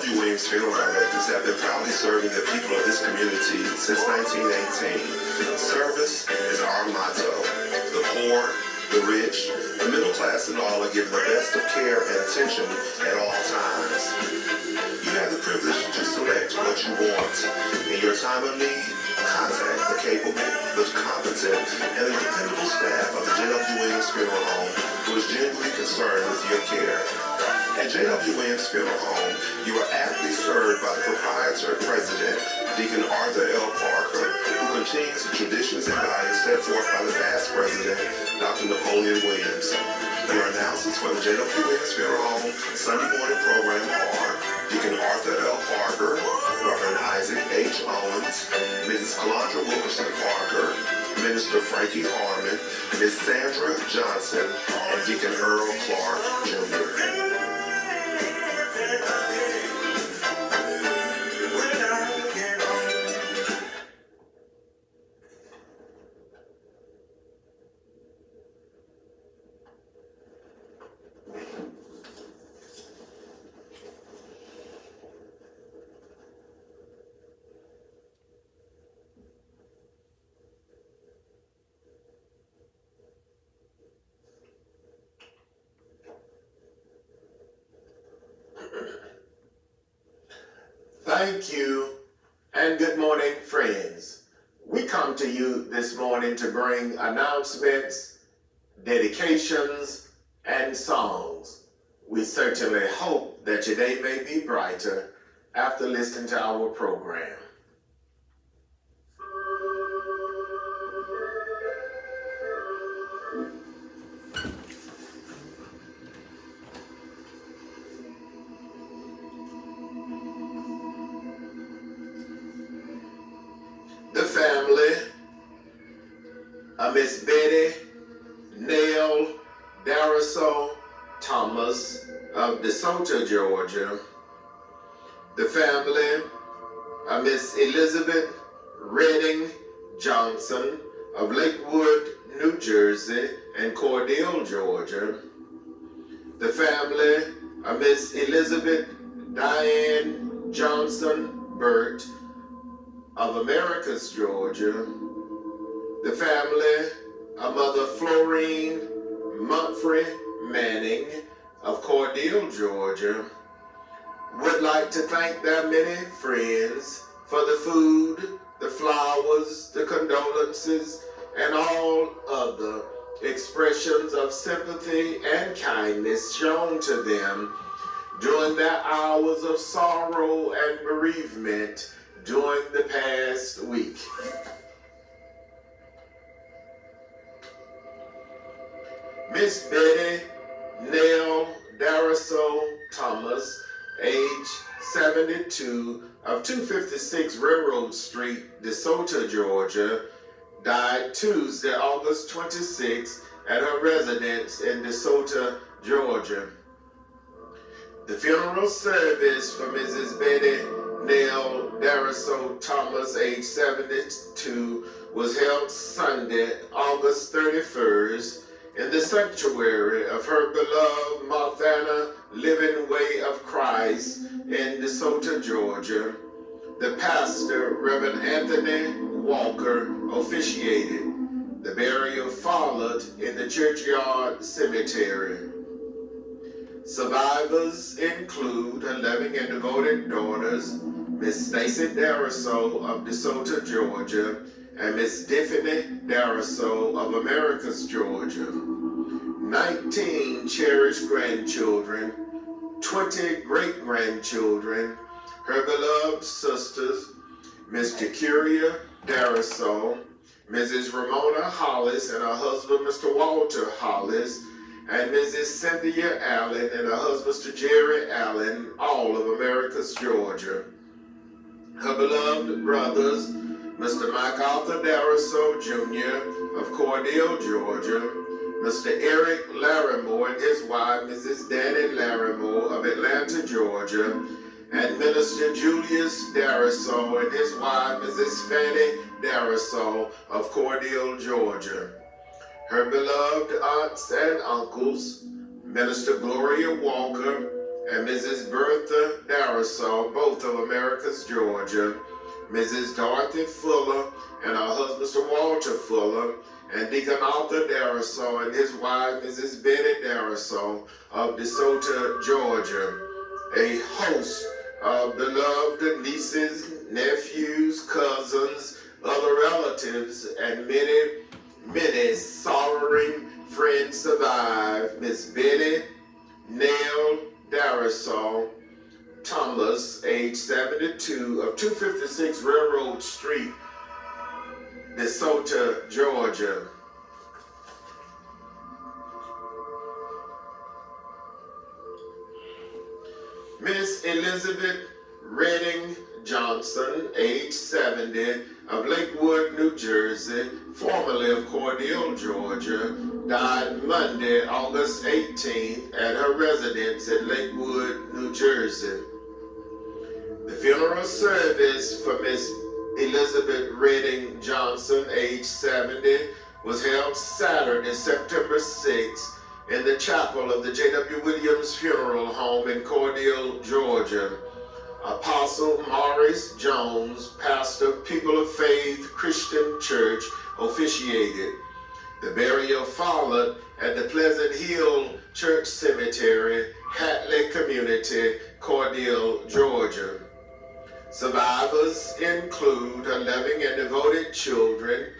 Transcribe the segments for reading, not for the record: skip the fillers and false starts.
Jwwilliams funeral directors have been proudly serving the people of this community since 1918. Service is our motto. The poor, the rich, the middle class and all are given the best of care and attention at all times. You have the privilege to select what you want. In your time of need, contact the capable, the competent, and the dependable staff of the Jwwilliams Funeral Home who is genuinely concerned with your care. At Jwwilliams Funeral Home, you are aptly served by the proprietor and president, Deacon Arthur L. Parker, who continues the traditions and values set forth by the past president, Dr. Napoleon Williams. Your announcements for the Jwwilliams Funeral Home Sunday morning program are Deacon Arthur L. Parker, Reverend Isaac H. Owens, Mrs. Calandra Wilkerson Parker, Minister Frankie Harmon, Ms. Sandra Johnson, and Deacon Earl Clark, Jr. Thank you, and good morning, friends. We come to you this morning to bring announcements, dedications, and songs. We certainly hope that your day may be brighter after listening to our program. The family of Miss Betty Nell Daraso Thomas of DeSoto, Georgia. The family of Miss Elizabeth Redding Johnson of Lakewood, New Jersey and Cordele, Georgia. The family of Miss Elizabeth Diane Johnson Burt of Americus, Georgia. The family of Mother Florine Mumphrey Manning of Cordele, Georgia, would like to thank their many friends for the food, the flowers, the condolences, and all other expressions of sympathy and kindness shown to them during their hours of sorrow and bereavement during the past week. Miss Betty Nell Daraso Thomas, age 72, of 256 Railroad Street, DeSoto, Georgia, died Tuesday, August 26, at her residence in DeSoto, Georgia. The funeral service for Mrs. Betty Nell Daraso Thomas, age 72, was held Sunday, August 31st, in the sanctuary of her beloved Marthana Living Way of Christ in DeSoto, Georgia. The pastor, Reverend Anthony Walker, officiated. The burial followed in the churchyard cemetery. Survivors include her loving and devoted daughters, Miss Stacy Daraso of DeSoto, Georgia, and Miss Tiffany Daraso of Americus, Georgia. 19 cherished grandchildren, 20 great-grandchildren, her beloved sisters, Miss Jacuria Daraso, Mrs. Ramona Hollis and her husband, Mr. Walter Hollis, and Mrs. Cynthia Allen and her husband, Mr. Jerry Allen, all of Americus, Georgia. Her beloved brothers, Mr. Mike Arthur Daraso, Jr. of Cordele, Georgia, Mr. Eric Larimore and his wife, Mrs. Danny Larimore of Atlanta, Georgia, and Minister Julius Daraso and his wife, Mrs. Fanny Daraso of Cordele, Georgia. Her beloved aunts and uncles, Minister Gloria Walker and Mrs. Bertha Daraso, both of Americus, Georgia, Mrs. Dorothy Fuller and her husband, Mr. Walter Fuller, and Deacon Arthur Daraso and his wife, Mrs. Betty Daraso of DeSoto, Georgia. A host of beloved nieces, nephews, cousins, other relatives, and many sorrowing friends survive. Miss Betty Nell Daraso Thomas, age 72, of 256 Railroad Street, DeSoto, Georgia. Miss Elizabeth Redding Johnson, age 70, of Lakewood, New Jersey, formerly of Cordele, Georgia, died Monday, August 18th, at her residence at Lakewood, New Jersey. The funeral service for Miss Elizabeth Redding Johnson, age 70, was held Saturday, September 6th, in the chapel of the Jwwilliams Funeral Home in Cordele, Georgia. Apostle Maurice Jones, pastor of People of Faith Christian Church, officiated. The burial followed at the Pleasant Hill Church Cemetery, Hatley Community, Cordele, Georgia. Survivors include her loving and devoted children,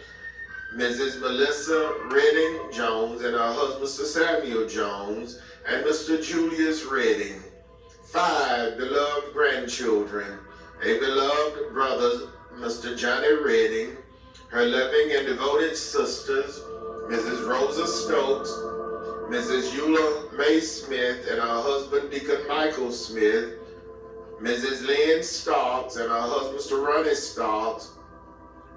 Mrs. Melissa Redding Jones and her husband, Mr. Samuel Jones, and Mr. Julius Redding. 5 beloved grandchildren, a beloved brother, Mr. Johnny Redding, her loving and devoted sisters, Mrs. Rosa Stokes, Mrs. Eula Mae Smith and her husband, Deacon Michael Smith, Mrs. Lynn Starks and her husband, Mr. Ronnie Starks,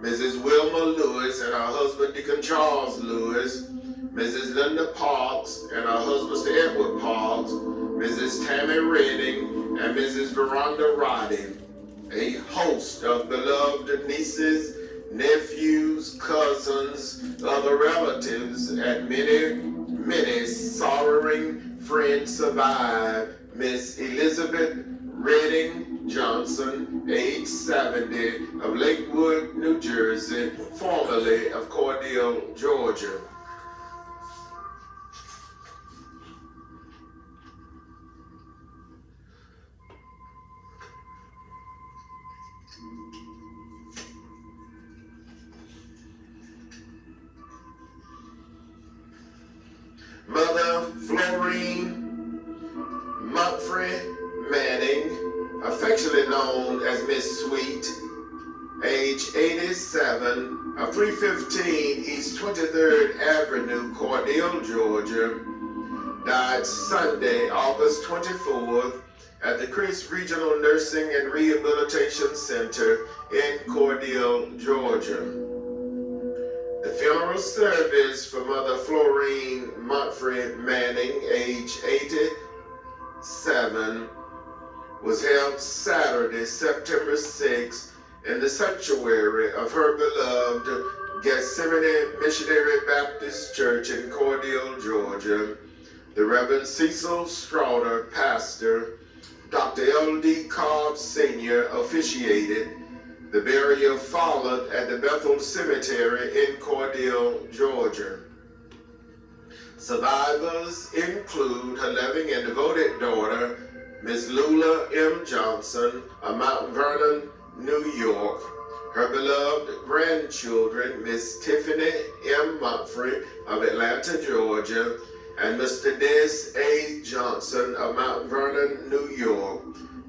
Mrs. Wilma Lewis and her husband, Deacon Charles Lewis, Mrs. Linda Parks and her husband, Mr. Edward Parks, Mrs. Tammy Redding and Mrs. Veranda Roddy. A host of beloved nieces, nephews, cousins, other relatives, and many sorrowing friends survive. Miss Elizabeth Redding Johnson, age 70, of Lakewood, New Jersey, formerly of Cordele, Georgia. Mother Florine Mumphrey Manning, affectionately known as Miss Sweet, age 87, of 315 East 23rd Avenue, Cordele, Georgia, died Sunday, August 24th, at the Chris Regional Nursing and Rehabilitation Center in Cordele, Georgia. The funeral service for Mother Florine Mumphrey Manning, age 87, was held Saturday, September 6th, in the sanctuary of her beloved Gethsemane Missionary Baptist Church in Cordele, Georgia. The Reverend Cecil Strawder, pastor, Dr. L.D. Cobb Sr. officiated. The burial followed at the Bethel Cemetery in Cordele, Georgia. Survivors include her loving and devoted daughter, Miss Lula M. Johnson of Mount Vernon, New York, her beloved grandchildren, Miss Tiffany M. Mumphrey of Atlanta, Georgia, and Mr. Dennis A. Johnson of Mount Vernon, New York.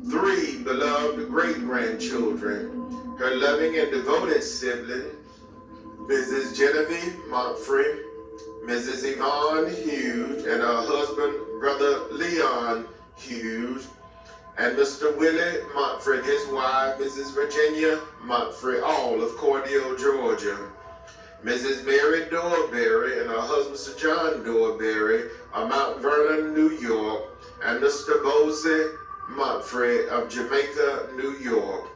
3 beloved great-grandchildren, her loving and devoted sibling, Mrs. Genevieve Mumphrey, Mrs. Yvonne Hughes, and her husband, Brother Leon Hughes, and Mr. Willie Mumphrey and his wife, Mrs. Virginia Mumphrey, all of Cordele, Georgia. Mrs. Mary Dorberry and her husband, Mr. John Dorberry, of Mount Vernon, New York, and Mr. Bosie Mumphrey of Jamaica, New York.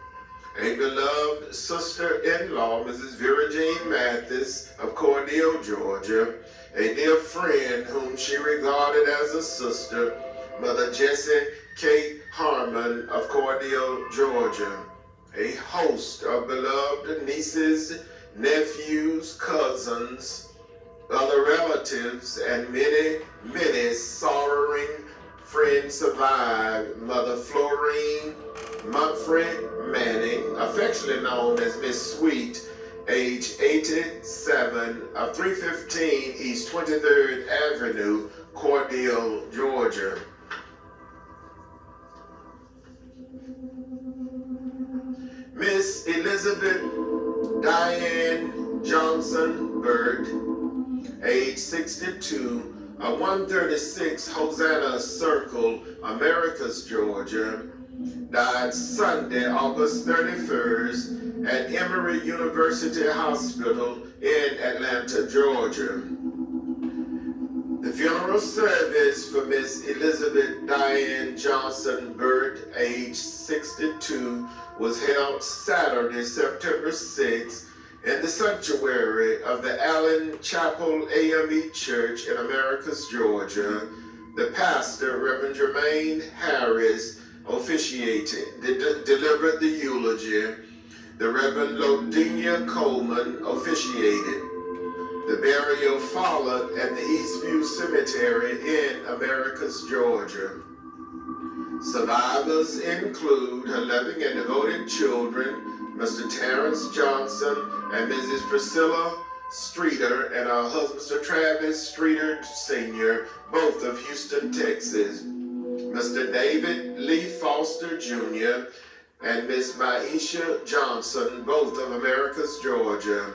A beloved sister-in-law, Mrs. Vera Jean Mathis of Cordele, Georgia, a dear friend whom she regarded as a sister, Mother Jessie K. Harmon of Cordele, Georgia. A host of beloved nieces, nephews, cousins, other relatives, and many, many sorrowing friends survived Mother Florine Montfred Manning, affectionately known as Miss Sweet, age 87, of 315 East 23rd Avenue, Cordele, Georgia. Miss Elizabeth Diane Johnson Burt, age 62, of 136 Hosanna Circle, Americus, Georgia, died Sunday, August 31st at Emory University Hospital in Atlanta, Georgia. The funeral service for Miss Elizabeth Diane Johnson Burt, age 62, was held Saturday, September 6th in the sanctuary of the Allen Chapel AME Church in Americus, Georgia. The pastor, Reverend Jermaine Harris, officiated, delivered the eulogy. The Reverend Lodinia Coleman officiated. The burial followed at the Eastview Cemetery in Americus, Georgia. Survivors include her loving and devoted children, Mr. Terrence Johnson and Mrs. Priscilla Streeter, and her husband, Mr. Travis Streeter Sr., both of Houston, Texas. Mr. David Lee Foster Jr. and Miss Maisha Johnson, both of Americus, Georgia.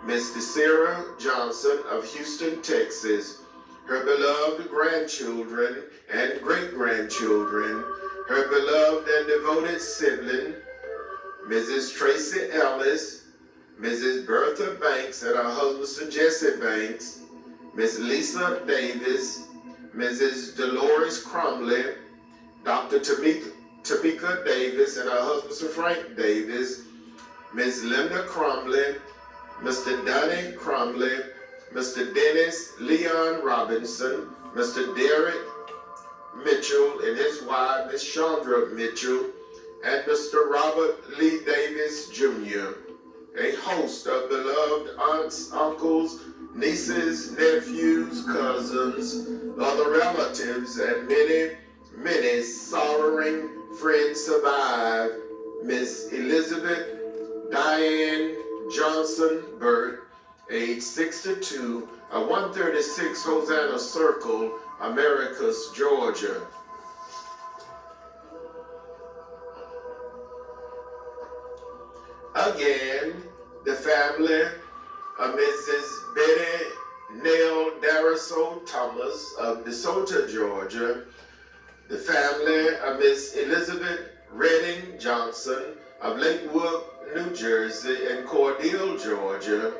Miss DeSera Johnson of Houston, Texas. Her beloved grandchildren and great-grandchildren, her beloved and devoted sibling, Mrs. Tracy Ellis, Mrs. Bertha Banks and her husband, Sir Jesse Banks, Miss Lisa Davis, Mrs. Dolores Crumley, Dr. Tamika Davis and her husband, Sir Frank Davis, Miss Linda Crumley, Mr. Donnie Crumley, Mr. Dennis Leon Robinson, Mr. Derek Mitchell and his wife, Miss Chandra Mitchell, and Mr. Robert Lee Davis Jr., a host of beloved aunts, uncles, nieces, nephews, cousins, other relatives, and many, many sorrowing friends survive Miss Elizabeth Diane Johnson Burt, age 62, of 136 Hosanna Circle, Americus, Georgia. Again, the family of Mrs. Betty Nell Dariso Thomas of DeSoto, Georgia, the family of Miss Elizabeth Redding Johnson of Lakewood, New Jersey, and Cordele, Georgia,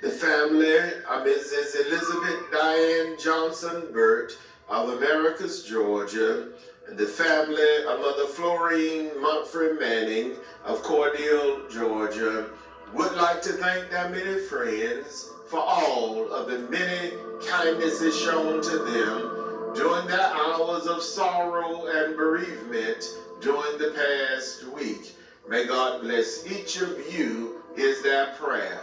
the family of Mrs. Elizabeth Diane Johnson Burt of Americus, Georgia, and the family of Mother Florine Montfred Manning of Cordele, Georgia, would like to thank their many friends for all of the many kindnesses shown to them during their hours of sorrow and bereavement during the past week. May God bless each of you, is their prayer.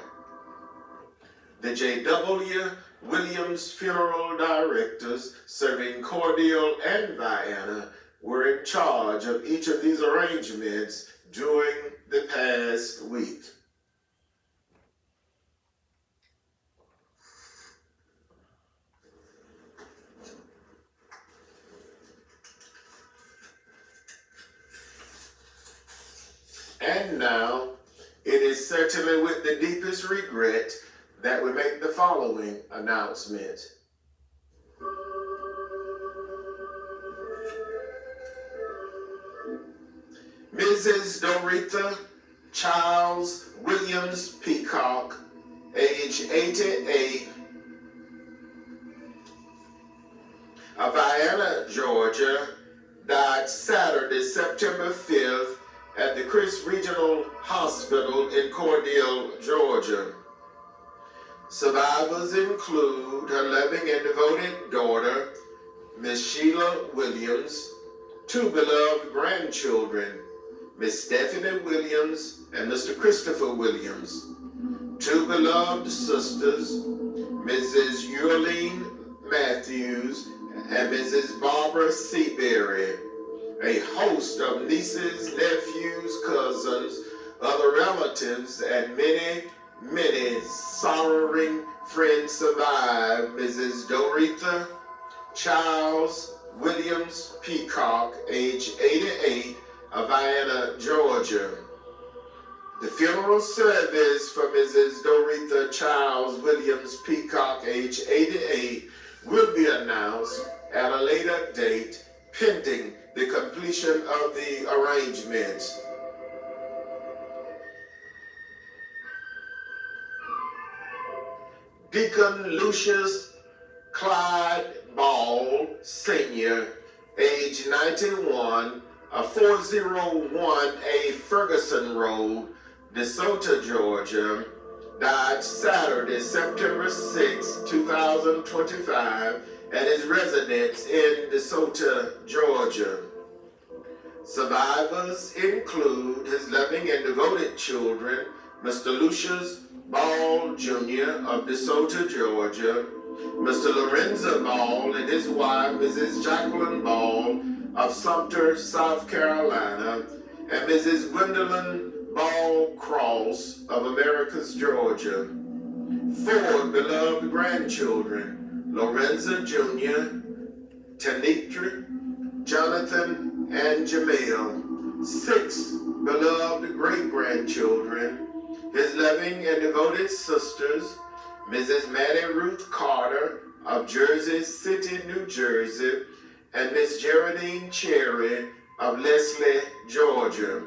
The Jwwilliams funeral directors serving Cordele and Vienna were in charge of each of these arrangements during the past week. And now, it is certainly with the deepest regret that we make the following announcement. Mrs. Doretha Charles Williams Peacock, age 88, of Vienna, Georgia, died Saturday, September 5th at the Chris Regional Hospital in Cordele, Georgia. Survivors include her loving and devoted daughter, Miss Sheila Williams, two beloved grandchildren, Miss Stephanie Williams and Mr. Christopher Williams, two beloved sisters, Mrs. Jwwilliams Matthews and Mrs. Barbara Seabury, a host of nieces, nephews, cousins, other relatives, and many, many sorrowing friends survive Mrs. Doretha Charles Williams Peacock, age 88, of Vienna, Georgia. The funeral service for Mrs. Doretha Charles Williams Peacock, age 88, will be announced at a later date, pending the completion of the arrangements. Deacon Lucius Clyde Ball, Sr., age 91, of 401A Ferguson Road, DeSoto, Georgia, died Saturday, September 6, 2025, at his residence in DeSoto, Georgia. Survivors include his loving and devoted children, Mr. Lucius Ball, Jr. of DeSoto, Georgia, Mr. Lorenzo Ball and his wife, Mrs. Jacqueline Ball of Sumter, South Carolina, and Mrs. Gwendolyn Ball Cross of Americus, Georgia. Four beloved grandchildren, Lorenzo Jr., Tanitra, Jonathan, and Jamel. Six beloved great-grandchildren, his loving and devoted sisters, Mrs. Maddie Ruth Carter of Jersey City, New Jersey, and Miss Geraldine Cherry of Leslie, Georgia.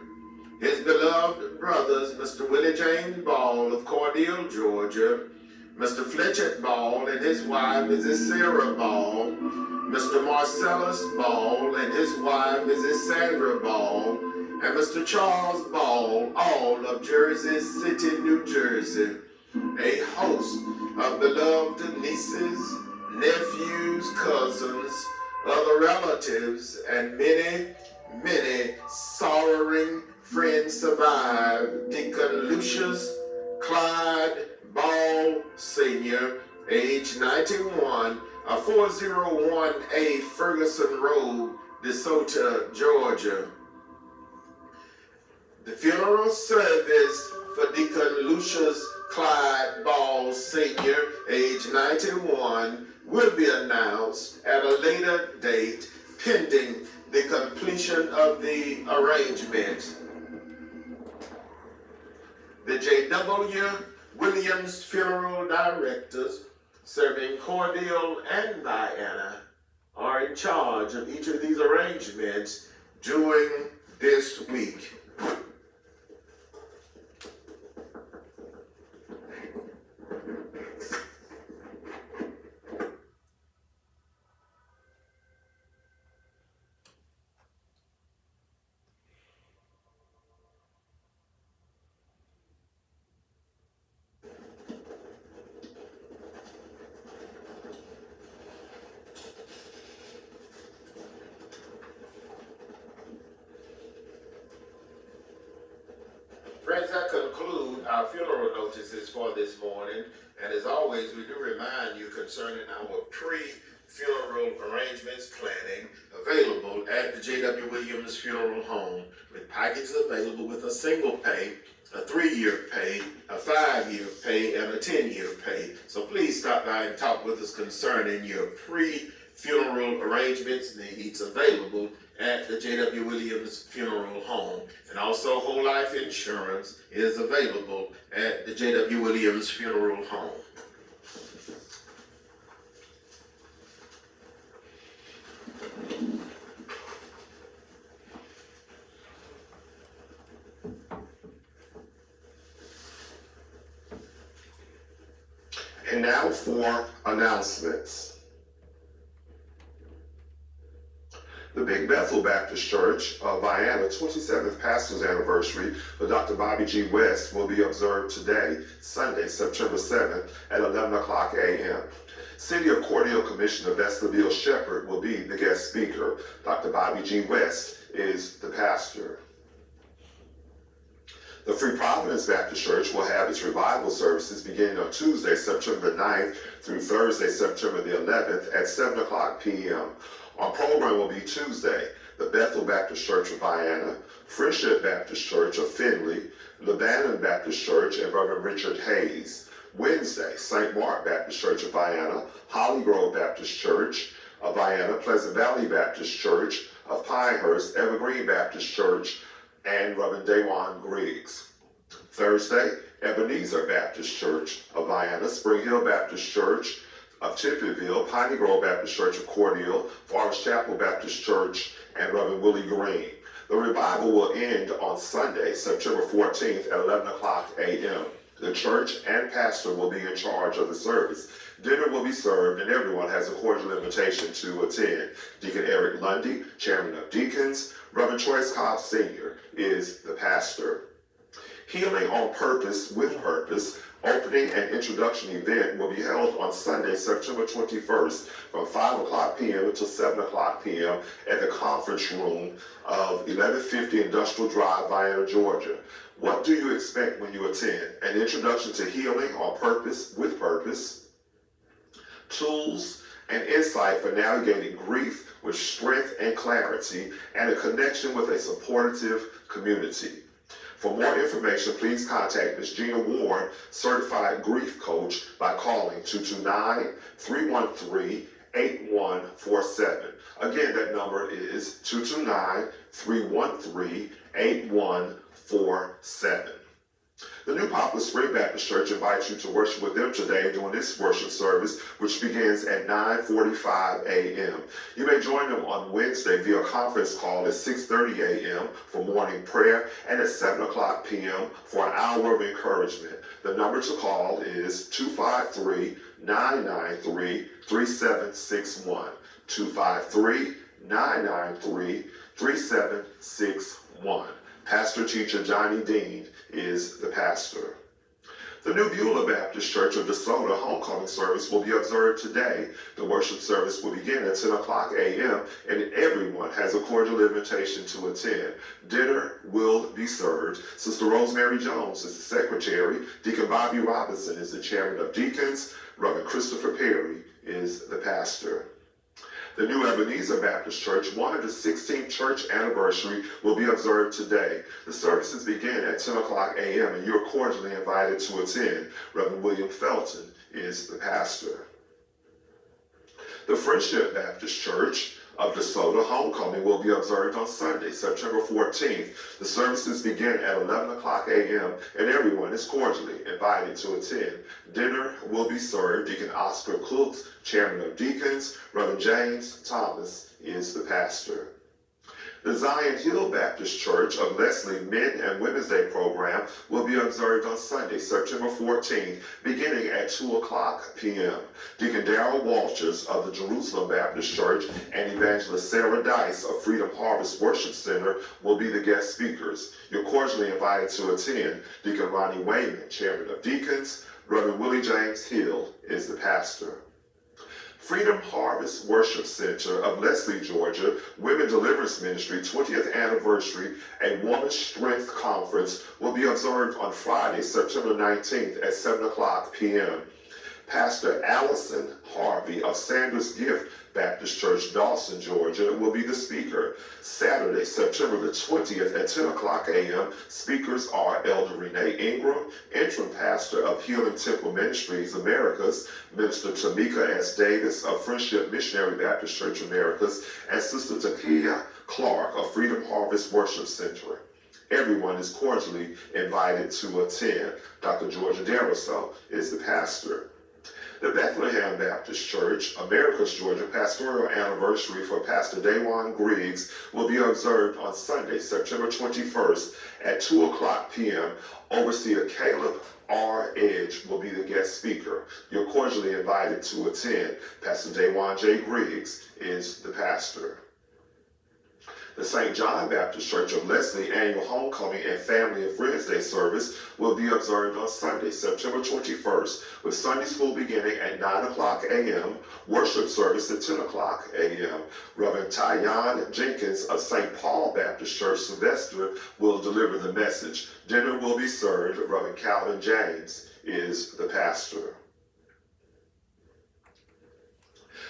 His beloved brothers, Mr. Willie James Ball of Cordele, Georgia, Mr. Fletcher Ball and his wife, Mrs. Sarah Ball, Mr. Marcellus Ball and his wife, Mrs. Sandra Ball, and Mr. Charles Ball, all of Jersey City, New Jersey. A host of beloved nieces, nephews, cousins, other relatives, and many, many sorrowing friends survive Deacon Lucius Clyde Ball, Sr., age 91, of 401A Ferguson Road, DeSoto, Georgia. The funeral service for Deacon Lucius Clyde Ball, Sr., age 91, will be announced at a later date, pending the completion of the arrangements. The Jwwilliams funeral directors, serving Cordele and Vienna, are in charge of each of these arrangements during this week. Friends, that conclude our funeral notices for this morning. And as always, we do remind you concerning our pre-funeral arrangements planning available at the Jwwilliams Funeral Home, with packages available with a single pay, a 3-year pay, a 5-year pay, and a 10-year pay. So please stop by and talk with us concerning your pre-funeral arrangements needs available at the Jwwilliams Funeral Home. And also whole life insurance is available at the Jwwilliams Funeral Home. And now for announcements. The Big Bethel Baptist Church of Vienna 27th Pastor's Anniversary for Dr. Bobby G. West will be observed today, Sunday, September 7th at 11 o'clock a.m. City of Cordele Commissioner Vestaville Shepherd will be the guest speaker. Dr. Bobby G. West is the pastor. The Free Providence Baptist Church will have its revival services beginning on Tuesday, September the 9th through Thursday, September the 11th at 7 o'clock p.m. Our program will be Tuesday, the Bethel Baptist Church of Vienna, Friendship Baptist Church of Findlay, Lebanon Baptist Church, and Reverend Richard Hayes. Wednesday, St. Mark Baptist Church of Vienna, Holly Grove Baptist Church of Vienna, Pleasant Valley Baptist Church of Pinehurst, Evergreen Baptist Church, and Reverend Dawan Griggs. Thursday, Ebenezer Baptist Church of Vienna, Spring Hill Baptist Church of Chippyville, Piney Grove Baptist Church of Cordele, Forest Chapel Baptist Church, and Reverend Willie Green. The revival will end on Sunday, September 14th at 11 o'clock a.m. The church and pastor will be in charge of the service. Dinner will be served and everyone has a cordial invitation to attend. Deacon Eric Lundy, Chairman of Deacons, Reverend Choice Cobb Sr. is the pastor. Healing on Purpose with Purpose opening and introduction event will be held on Sunday, September 21st from 5 o'clock p.m. until 7 o'clock p.m. at the conference room of 1150 Industrial Drive, Vienna, Georgia. What do you expect when you attend? An introduction to healing on purpose with purpose, tools and insight for navigating grief with strength and clarity, and a connection with a supportive community. For more information, please contact Ms. Gina Warren, Certified Grief Coach, by calling 229-313-8147. Again, that number is 229-313-8147. The New Poplar Spring Baptist Church invites you to worship with them today during this worship service, which begins at 9:45 a.m. You may join them on Wednesday via conference call at 6:30 a.m. for morning prayer and at 7 o'clock p.m. for an hour of encouragement. The number to call is 253-993-3761. 253-993-3761. Pastor Teacher Johnny Dean is the pastor. The New Beulah Baptist Church of DeSoto homecoming service will be observed today. The worship service will begin at 10 o'clock a.m. and everyone has a cordial invitation to attend. Dinner will be served. Sister Rosemary Jones is the secretary. Deacon Bobby Robinson is the chairman of deacons. Reverend Christopher Perry is the pastor. The New Ebenezer Baptist Church 116th church anniversary will be observed today. The services begin at 10 o'clock a.m. and you're cordially invited to attend. Reverend William Felton is the pastor. The Friendship Baptist Church of DeSoto homecoming will be observed on Sunday, September 14th. The services begin at 11 o'clock a.m. and everyone is cordially invited to attend. Dinner will be served. Deacon Oscar Cooks, chairman of deacons. Reverend James Thomas is the pastor. The Zion Hill Baptist Church of Leslie Men and Women's Day program will be observed on Sunday, September 14th, beginning at 2 o'clock p.m. Deacon Darrell Walters of the Jerusalem Baptist Church and Evangelist Sarah Dice of Freedom Harvest Worship Center will be the guest speakers. You're cordially invited to attend. Deacon Ronnie Wayman, chairman of deacons. Reverend Willie James Hill is the pastor. Freedom Harvest Worship Center of Leslie, Georgia, Women Deliverance Ministry 20th Anniversary and Woman's Strength Conference will be observed on Friday, September 19th at 7 o'clock p.m. Pastor Allison Harvey of Sanders Gift Baptist Church, Dawson, Georgia, will be the speaker. Saturday, September the 20th at 10 o'clock a.m., speakers are Elder Renee Ingram, interim pastor of Healing Temple Ministries Americas, Minister Tamika S. Davis of Friendship Missionary Baptist Church Americas, and Sister Takia Clark of Freedom Harvest Worship Center. Everyone is cordially invited to attend. Dr. Georgia Daraso is the pastor. The Bethlehem Baptist Church, Americas, Georgia, pastoral anniversary for Pastor Dawan Griggs will be observed on Sunday, September 21st at 2 o'clock p.m. Overseer Caleb R. Edge will be the guest speaker. You're cordially invited to attend. Pastor Dawan J. Griggs is the pastor. The St. John Baptist Church of Leslie annual homecoming and Family and Friends Day service will be observed on Sunday, September 21st, with Sunday school beginning at 9 o'clock a.m., worship service at 10 o'clock a.m. Reverend Tyon Jenkins of St. Paul Baptist Church, Sylvester, will deliver the message. Dinner will be served. Reverend Calvin James is the pastor.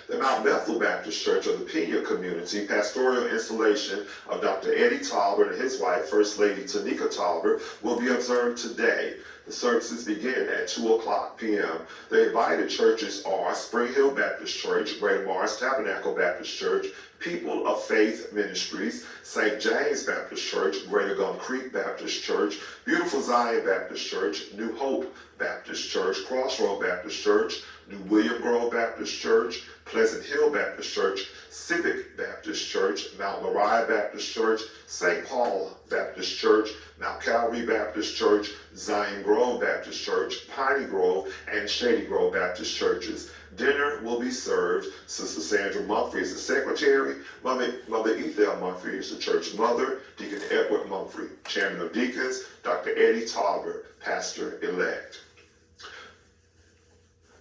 The Mount Bethel Baptist Church of the Pena community pastoral installation of Dr. Eddie Talbert and his wife, First Lady Tanika Talbert, will be observed today. The services begin at 2 o'clock p.m. The invited churches are Spring Hill Baptist Church, Greater Mars Tabernacle Baptist Church, People of Faith Ministries, St. James Baptist Church, Greater Gum Creek Baptist Church, Beautiful Zion Baptist Church, New Hope Baptist Church, Crossroad Baptist Church, New William Grove Baptist Church, Pleasant Hill Baptist Church, Civic Baptist Church, Mount Moriah Baptist Church, St. Paul Baptist Church, Mount Calvary Baptist Church, Zion Grove Baptist Church, Piney Grove, and Shady Grove Baptist Churches. Dinner will be served. Sister Sandra Mumphrey is the secretary. Mother Ethel Mumphrey is the church mother. Deacon Edward Mumphrey, chairman of deacons. Dr. Eddie Talbert, pastor-elect.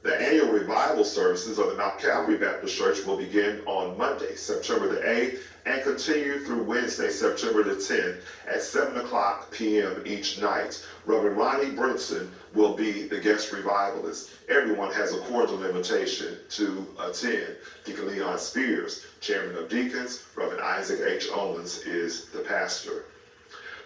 The annual revival services of the Mount Calvary Baptist Church will begin on Monday, September the 8th, and continue through Wednesday, September the 10th at 7 o'clock p.m. each night. Reverend Ronnie Brinson will be the guest revivalist. Everyone has a cordial invitation to attend. Deacon Leon Spears, chairman of deacons. Reverend Isaac H. Owens is the pastor.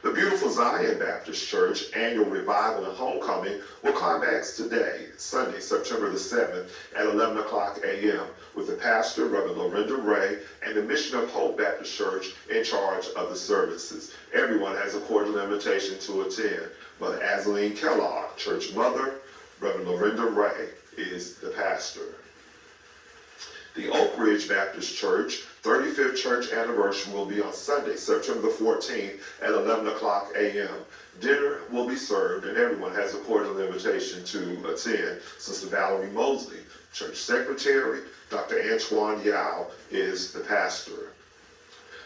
The Beautiful Zion Baptist Church annual revival and homecoming will climax today, Sunday, September the 7th at 11 o'clock a.m. with the pastor, Reverend Lorinda Ray, and the Mission of Hope Baptist Church in charge of the services. Everyone has a cordial invitation to attend. Mother Azaline Kellogg, church mother, Reverend Lorinda Ray is the pastor. The Oak Ridge Baptist Church 35th church anniversary will be on Sunday, September the 14th at 11 o'clock a.m. Dinner will be served and everyone has a cordial invitation to attend. Sister Valerie Mosley, church secretary. Dr. Antoine Yao is the pastor.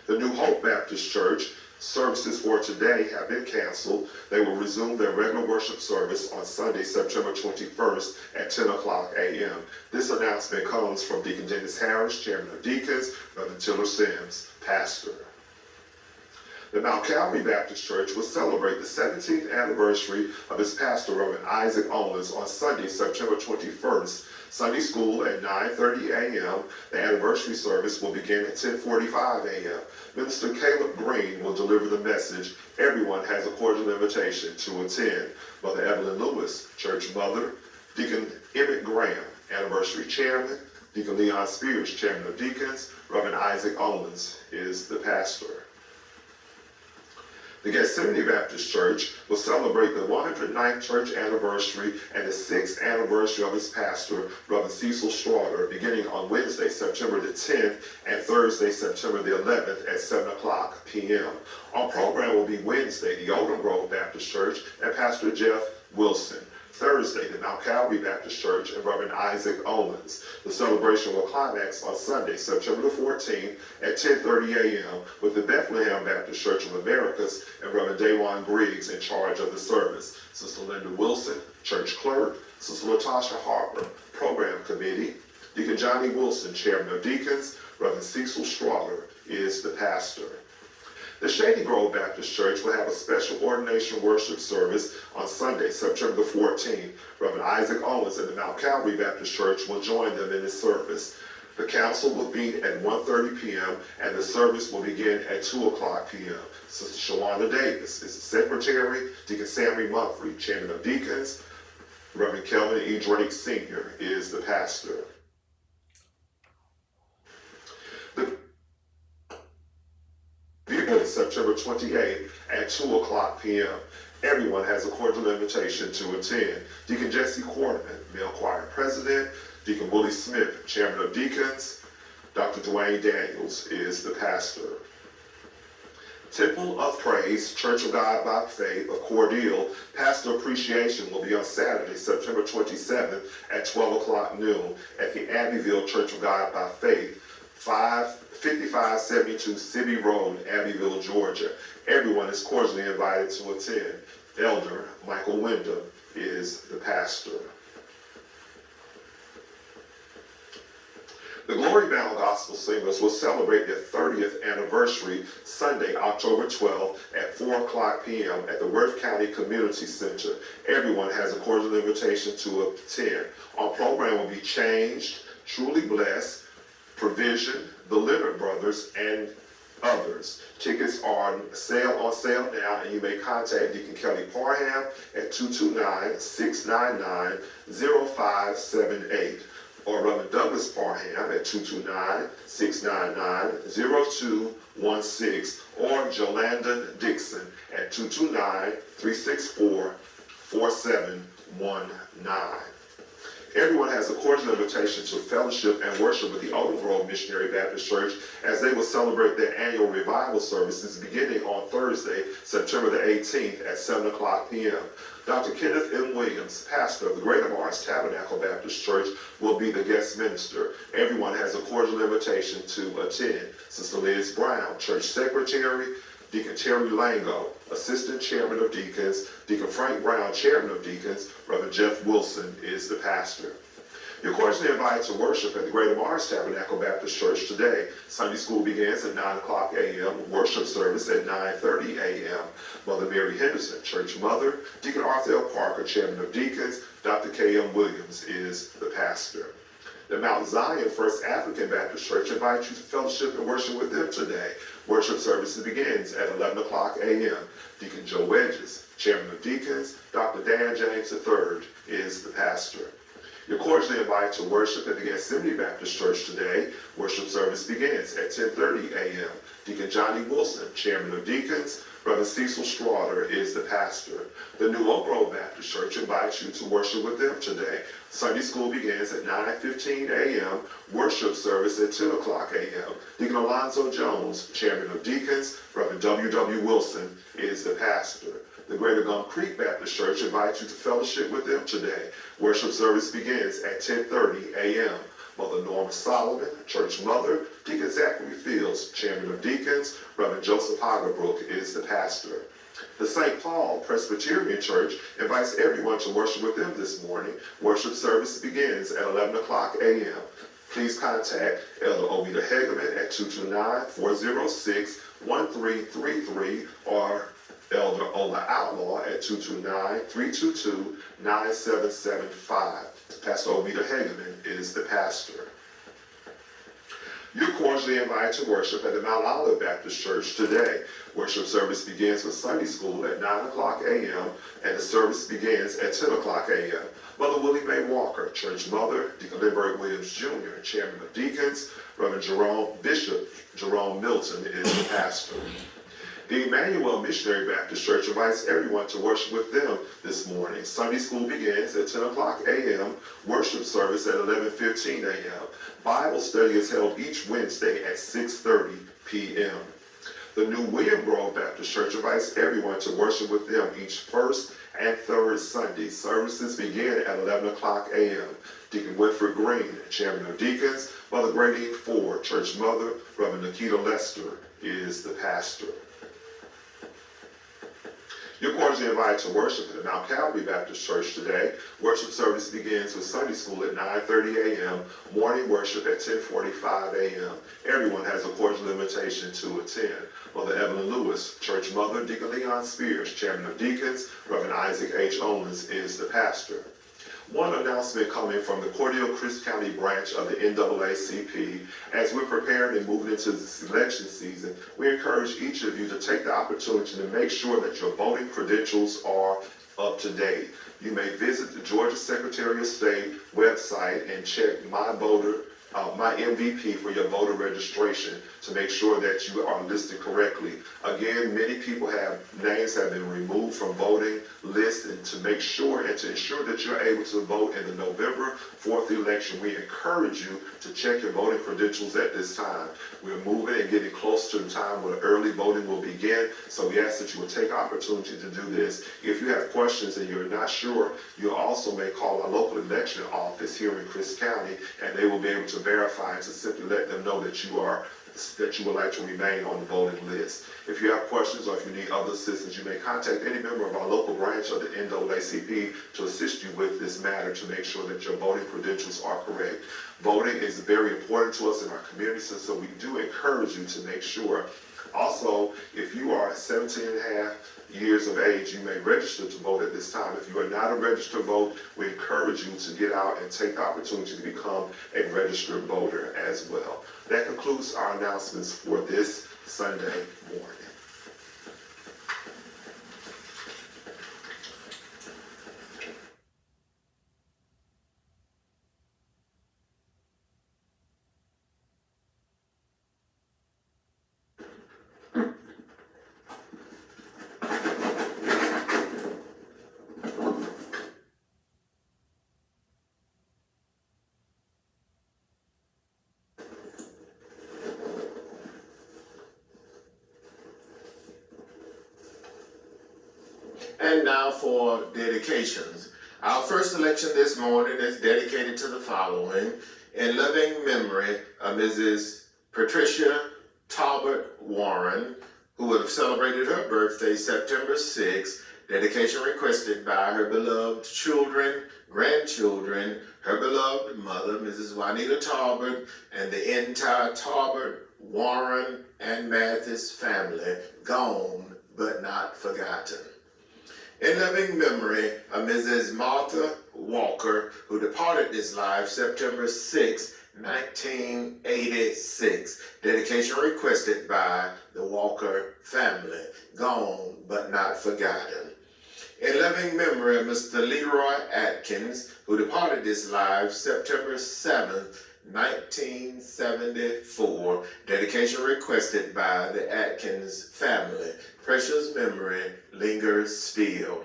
The New Hope Baptist Church services for today have been canceled. They will resume their regular worship service on Sunday, September 21st at 10 o'clock a.m. This announcement comes from Deacon Dennis Harris, chairman of deacons, Reverend Tiller Sims, pastor. The Mount Calvary Baptist Church will celebrate the 17th anniversary of its pastor, Reverend Isaac Owens, on Sunday, September 21st. Sunday school at 9:30 a.m. The anniversary service will begin at 10:45 a.m. Minister Caleb Green will deliver the message. Everyone has a cordial invitation to attend. Mother Evelyn Lewis, church mother. Deacon Emmett Graham, anniversary chairman. Deacon Leon Spears, chairman of deacons. Reverend Isaac Owens is the pastor. The Gethsemane Baptist Church will celebrate the 109th church anniversary and the 6th anniversary of its pastor, Reverend Cecil Straughter, beginning on Wednesday, September the 10th and Thursday, September the 11th at 7 o'clock p.m. Our program will be Wednesday, the Oldham Grove Baptist Church and Pastor Jeff Wilson. Thursday, the Mount Calvary Baptist Church and Reverend Isaac Owens. The celebration will climax on Sunday, September the 14th at 10:30 a.m. with the Bethlehem Baptist Church of Americas and Reverend Dawan Griggs in charge of the service. Sister Linda Wilson, church clerk. Sister Latasha Harper, program committee. Deacon Johnny Wilson, chairman of deacons. Reverend Cecil Straughter is the pastor. The Shady Grove Baptist Church will have a special ordination worship service on Sunday, September the 14th. Reverend Isaac Owens and the Mount Calvary Baptist Church will join them in this service. The council will meet at 1:30 p.m. and the service will begin at 2 o'clock p.m. Sister Shawana Davis is the secretary. Deacon Sammy Mumphrey, chairman of deacons. Reverend Kelvin E. Drake Sr. is the pastor. September 28th at 2 o'clock p.m. Everyone has a cordial invitation to attend. Deacon Jesse Quarterman, male choir president. Deacon Willie Smith, chairman of deacons. Dr. Dwayne Daniels is the pastor. Temple of Praise, Church of God by Faith of Cordele, Pastor Appreciation will be on Saturday, September 27th at 12 o'clock noon at the Abbeville Church of God by Faith, 5572 City Road, Abbeville, Georgia. Everyone is cordially invited to attend. Elder Michael Wyndham is the pastor. The Glory Bound Gospel Singers will celebrate their 30th anniversary Sunday, October 12th at 4 o'clock p.m. at the Worth County Community Center. Everyone has a cordial invitation to attend. Our program will be Changed, Truly Blessed, Provision, The Leonard Brothers, and others. Tickets are on sale now, and you may contact Deacon Kelly Parham at 229-699-0578 or Reverend Douglas Parham at 229-699-0216 or Jolandon Dixon at 229-364-4719. Everyone has a cordial invitation to fellowship and worship with the Olive Grove Missionary Baptist Church as they will celebrate their annual revival services beginning on Thursday, September the 18th at 7 o'clock p.m. Dr. Kenneth M. Williams, pastor of the Greater Mars Tabernacle Baptist Church, will be the guest minister. Everyone has a cordial invitation to attend. Sister Liz Brown, church secretary, Deacon Terry Lango, Assistant Chairman of Deacons, Deacon Frank Brown, Chairman of Deacons, Reverend Jeff Wilson is the pastor. You're cordially invited to worship at the Greater Mars Tabernacle Baptist Church today. Sunday school begins at 9 o'clock a.m., worship service at 9:30 a.m. Mother Mary Henderson, church mother, Deacon Arthur L. Parker, Chairman of Deacons, Dr. K.M. Williams is the pastor. The Mount Zion First African Baptist Church invites you to fellowship and worship with them today. Worship services begins at 11 o'clock a.m. Deacon Joe Wedges, Chairman of Deacons, Dr. Dan James III is the pastor. You're cordially invited to worship at the Gethsemane Baptist Church today. Worship service begins at 10:30 a.m. Deacon Johnny Wilson, Chairman of Deacons, Reverend Cecil Straughter is the pastor. The New Oak Grove Baptist Church invites you to worship with them today. Sunday school begins at 9:15 a.m. Worship service at 10 o'clock a.m. Deacon Alonzo Jones, Chairman of Deacons, Reverend W.W. Wilson is the pastor. The Greater Gum Creek Baptist Church invites you to fellowship with them today. Worship service begins at 10:30 a.m. Mother Norma Solomon, church mother, Deacon Zachary Fields, Chairman of Deacons, Reverend Joseph Hagerbrook is the pastor. The St. Paul Presbyterian Church invites everyone to worship with them this morning. Worship service begins at 11 o'clock a.m. Please contact Elder Obita Hegeman at 229-406-1333 or Elder Ola Outlaw at 229-322-9775. Pastor Obita Hegeman is the pastor. You're cordially invited to worship at the Mount Olive Baptist Church today. Worship service begins with Sunday school at 9 o'clock a.m. and the service begins at 10 o'clock a.m. Mother Willie Mae Walker, church mother, Deacon Lindbergh Williams Jr., Chairman of Deacons, Reverend Bishop Jerome Milton is the pastor. The Emmanuel Missionary Baptist Church invites everyone to worship with them this morning. Sunday school begins at 10 o'clock a.m., worship service at 11:15 a.m. Bible study is held each Wednesday at 6:30 p.m. The New William Grove Baptist Church invites everyone to worship with them each first and third Sunday. Services begin at 11 o'clock a.m. Deacon Winfred Green, Chairman of Deacons, Mother Gradine Ford, church mother, Reverend Nikita Lester is the pastor. You're cordially invited to worship at the Mount Calvary Baptist Church today. Worship service begins with Sunday school at 9:30 a.m., morning worship at 10:45 a.m. Everyone has a cordial invitation to attend. Mother Evelyn Lewis, church mother, Deacon Leon Spears, Chairman of Deacons, Reverend Isaac H. Owens is the pastor. One announcement coming from the Cordele-Crisp County branch of the NAACP. As we're preparing and moving into this election season, we encourage each of you to take the opportunity to make sure that your voting credentials are up to date. You may visit the Georgia Secretary of State website and check My MVP for your voter registration to make sure that you are listed correctly. Again, many people names have been removed from voting lists, and to make sure and to ensure that you're able to vote in the November 4th election, we encourage you to check your voting credentials at this time. We're moving and getting close to the time where early voting will begin, so we ask that you will take opportunity to do this. If you have questions and you're not sure, you also may call our local election office here in Crisp County, and they will be able to verify and to simply let them know that you would like to remain on the voting list. If you have questions or if you need other assistance, you may contact any member of our local branch of the NAACP to assist you with this matter to make sure that your voting credentials are correct. Voting is very important to us in our community, so we do encourage you to make sure. Also, if you are 17 and a half years of age, you may register to vote at this time. If you are not a registered voter, we encourage you to get out and take the opportunity to become a registered voter as well. That concludes our announcements for this Sunday morning. And now for dedications. Our first election this morning is dedicated to the following: in loving memory of Mrs. Patricia Talbot Warren, who would have celebrated her birthday September 6th. Dedication requested by her beloved children, grandchildren, her beloved mother, Mrs. Juanita Talbot, and the entire Talbot, Warren, and Mathis family, gone but not forgotten. In loving memory of Mrs. Martha Walker, who departed this life September 6, 1986. Dedication requested by the Walker family, gone but not forgotten. In loving memory of Mr. Leroy Atkins, who departed this life September 7, 1974. Dedication requested by the Atkins family. Precious memory lingers still.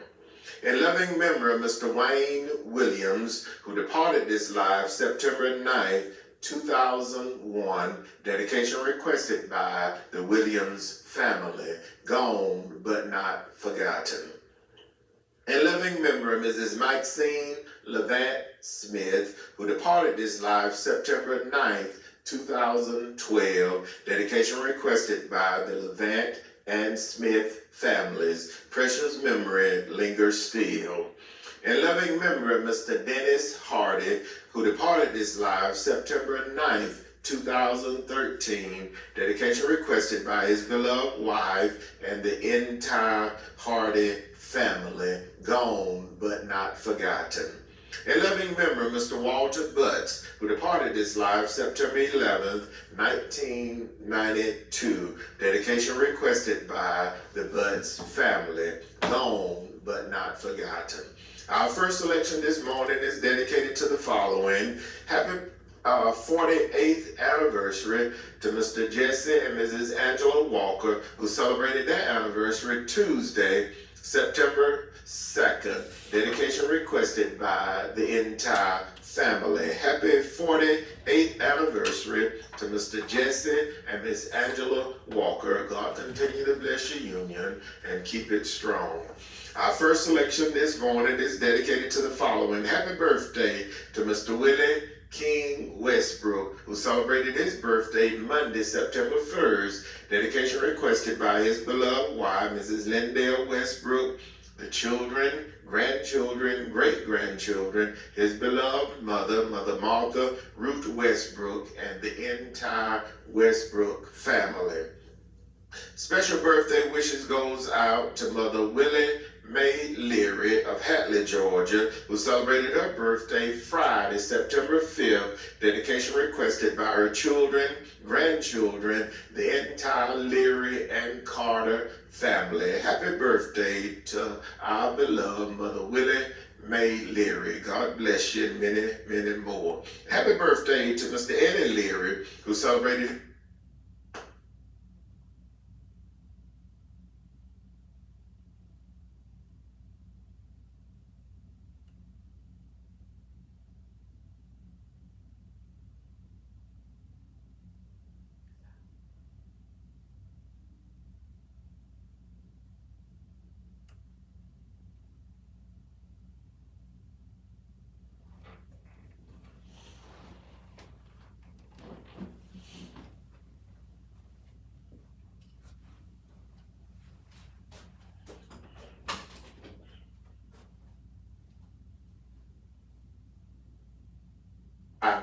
In loving memory of Mr. Wayne Williams, who departed this life September 9th, 2001. Dedication requested by the Williams family. Gone but not forgotten. In loving memory of Mrs. Maxine Levant Smith, who departed this life September 9th, 2012. Dedication requested by the Levant and Smith families. Precious memory lingers still. In loving memory of Mr. Dennis Hardy, who departed this life September 9th, 2013. Dedication requested by his beloved wife and the entire Hardy family, gone but not forgotten. In loving memory of Mr. Walter Butts, who departed this life September 11th, 1992. Dedication requested by the Butts family, gone but not forgotten. Our first election this morning is dedicated to the following. Happy 48th anniversary to Mr. Jesse and Mrs. Angela Walker, who celebrated their anniversary Tuesday, September 2nd. Dedication requested by the entire family. Happy 48th anniversary to Mr. Jesse and Miss Angela Walker. God continue to bless your union and keep it strong. Our first selection this morning is dedicated to the following. Happy birthday to Mr. Willie King Westbrook, who celebrated his birthday Monday, September 1st. Dedication requested by his beloved wife, Mrs. Lindell Westbrook, the children, grandchildren, great-grandchildren, his beloved mother, Mother Martha Ruth Westbrook, and the entire Westbrook family. Special birthday wishes goes out to Mother Willie May Leary of Hatley, Georgia, who celebrated her birthday Friday, September 5th. Dedication requested by her children, grandchildren, the entire Leary and Carter family. Happy birthday to our beloved Mother Willie May Leary. God bless you and many, many more. Happy birthday to Mr. Eddie Leary, who celebrated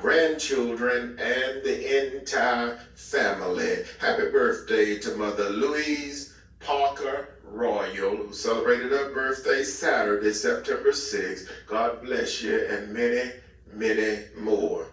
grandchildren, and the entire family. Happy birthday to Mother Louise Parker Royal, who celebrated her birthday Saturday, September 6th. God bless you and many, many more.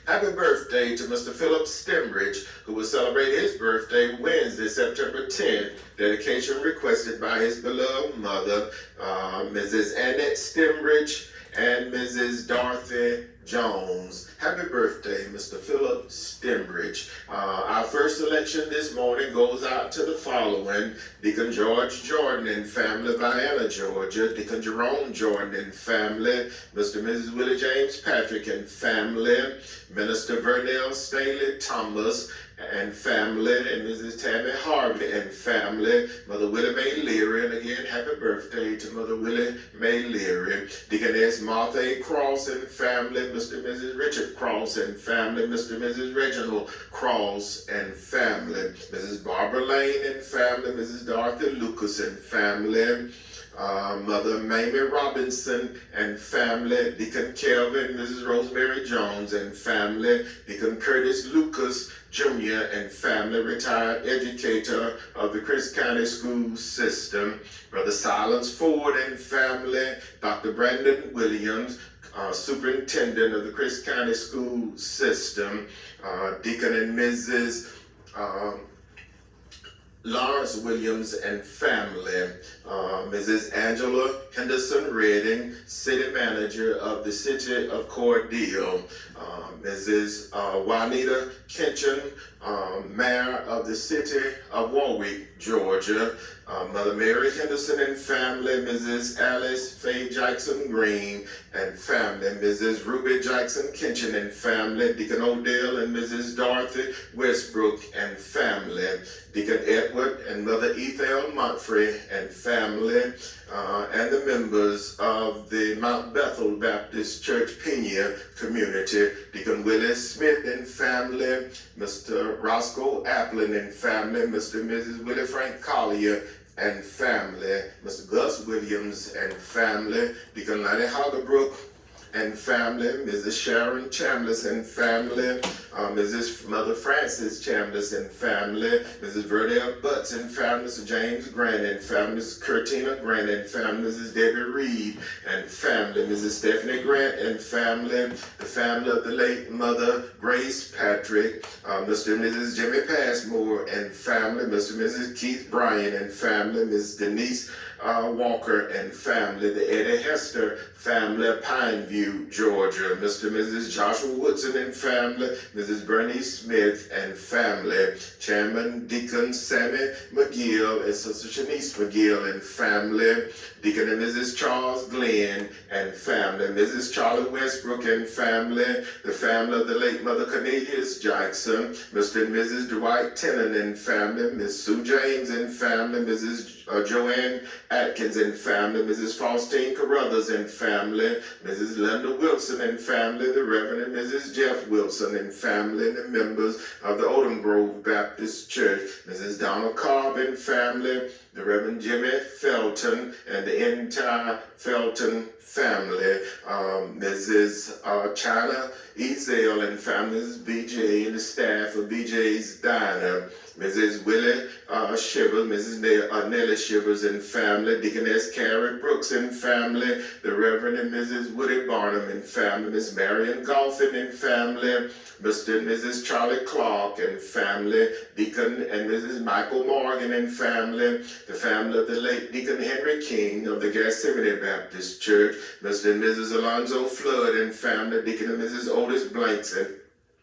Happy birthday to Mr. Philip Stembridge, who will celebrate his birthday Wednesday, September 10th. Dedication requested by his beloved mother, Mrs. Annette Stembridge and Mrs. Dorothy Jones. Happy birthday, Mr. Philip Stembridge. Our first selection this morning goes out to the following: Deacon George Jordan and family, Vienna, Georgia; Deacon Jerome Jordan and family; Mr. and Mrs. Willie James Patrick and family; Minister Vernell Staley Thomas and family; and Mrs. Tammy Harvey and family; Mother Willie Mae Leary, and again, happy birthday to Mother Willie Mae Leary; Deaconess Martha A. Cross and family; Mr. and Mrs. Richard Cross and family; Mr. and Mrs. Reginald Cross and family; Mrs. Barbara Lane and family; Mrs. Dorothy Lucas and family; Mother Mamie Robinson and family; Deacon Kelvin, Mrs. Rosemary Jones and family; Deacon Curtis Lucas Jr. and family, retired educator of the Chris County School System; Brother Silence Ford and family; Dr. Brandon Williams, superintendent of the Chris County School System; Deacon and Mrs. Lawrence Williams and family; Mrs. Angela Henderson Redding, city manager of the city of Cordele; Mrs. Juanita Kitchen, mayor of the city of Warwick, Georgia; Mother Mary Henderson and family; Mrs. Alice Faye Jackson Green and family; Mrs. Ruby Jackson Kitchen and family; Deacon Odell and Mrs. Dorothy Westbrook and family; Deacon Edward and Mother Ethel Montfrey and family; and the members of the Mount Bethel Baptist Church Pena community; Deacon Willie Smith and family; Mr. Roscoe Applin and family; Mr. and Mrs. Willie Frank Collier and family; Mr. Gus Williams and family; Deacon Lonnie Hoggebrook and family; Mrs. Sharon Chambliss and family; Mrs. Mother Frances Chambliss and family; Mrs. Verdell Butts and family; Mr. James Grant and family; Mrs. Curtina Grant and family; Mrs. Debbie Reed and family; Mrs. Stephanie Grant and family; the family of the late Mother Grace Patrick; Mr. and Mrs. Jimmy Passmore and family; Mr. and Mrs. Keith Bryan and family; Ms. Denise Walker and family; the Eddie Hester family of Pineview, Georgia; Mr. and Mrs. Joshua Woodson and family; Mrs. Bernice Smith and family; Chairman Deacon Sammy McGill and Sister Shanice McGill and family; Deacon and Mrs. Charles Glenn and family; Mrs. Charlie Westbrook and family; the family of the late Mother Cornelius Jackson; Mr. and Mrs. Dwight Tennant and family; Miss Sue James and family; Mrs. Joanne Atkins and family; Mrs. Faustine Carruthers and family; Mrs. Linda Wilson and family; the Reverend and Mrs. Jeff Wilson and family; and the members of the Odom Grove Baptist Church; Mrs. Donald Cobb and family; the Reverend Jimmy Felton and the entire Felton family; Mrs. China Ezel and family; Mrs. BJ and the staff of BJ's Diner; Mrs. Willie Shivers, Mrs. Nellie Shivers and family; Deaconess Carrie Brooks and family; the Reverend and Mrs. Woody Barnum and family; Miss Marion Golphin and family; Mr. and Mrs. Charlie Clark and family; Deacon and Mrs. Michael Morgan and family; the family of the late Deacon Henry King of the Gethsemane Baptist Church; Mr. and Mrs. Alonzo Flood and family; Deacon and Mrs. Otis Blanks and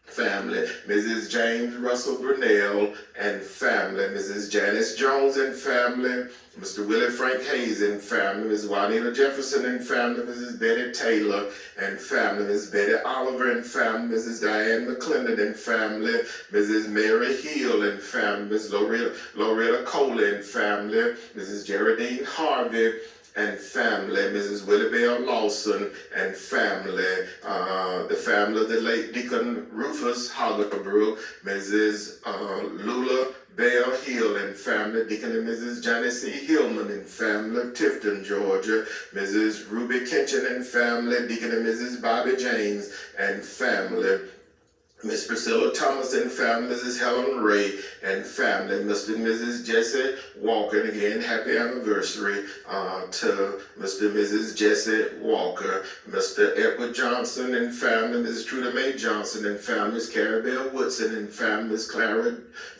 family; Mrs. James Russell Brunell and family; Mrs. Janice Jones and family; Mr. Willie Frank Hayes and family; Ms. Juanita Jefferson and family; Mrs. Betty Taylor and family; Ms. Betty Oliver and family; Mrs. Diane McClendon and family; Mrs. Mary Hill and family; Ms. Loretta Cole and family; Mrs. Geraldine Harvey and family; Mrs. Willie Bell Lawson and family; the family of the late Deacon Rufus Hoggebrook; Mrs. Lula Bell Hill and family, Deacon and Mrs. Janice C. Hillman and family, Tifton, Georgia, Mrs. Ruby Kitchen and family, Deacon and Mrs. Bobby James and family, Miss Priscilla Thomas and family, Mrs. Helen Ray and family, Mr. and Mrs. Jesse Walker, and again, happy anniversary to Mr. and Mrs. Jesse Walker, Mr. Edward Johnson and family, Mrs. Truda Mae Johnson and family, Miss Carrie Bell Woodson and family, Miss Clara